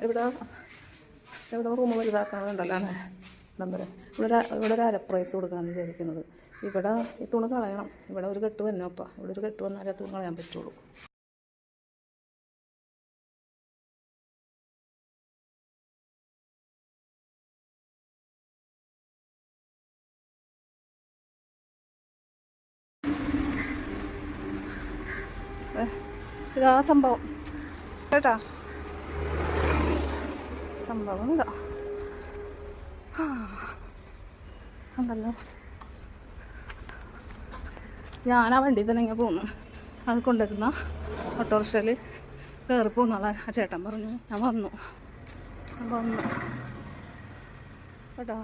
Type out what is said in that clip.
ഇവിടെ ഇവിടെ room വലുതാക്കണതുണ്ടല്ലോ number. ഇവിടെ ഒരു അരപ്രൈസ് കൊടുക്കാമെന്ന് വിചാരിക്കുന്നത്. ഇവിടെ ഈ തുണി കളയണം. ഇവിടെ ഒരു കെട്ട് വന്നോപ്പാ. ഇവിടെ ഒരു കെട്ട് വന്നാലേ തുണി കളയാൻ പറ്റുള്ളൂ. ഇതാ സംഭവം കേട്ടാ, സംഭവം ഇതാ ഉണ്ടല്ലോ. ഞാൻ ആ വണ്ടിയിൽ തന്നെ ഇങ്ങനെ പോന്നു. അത് കൊണ്ടുവരുന്ന ഓട്ടോറിക്ഷയിൽ കയറി പോന്നുള്ള ആ ചേട്ടൻ പറഞ്ഞു. ഞാൻ വന്നു കേട്ടോ.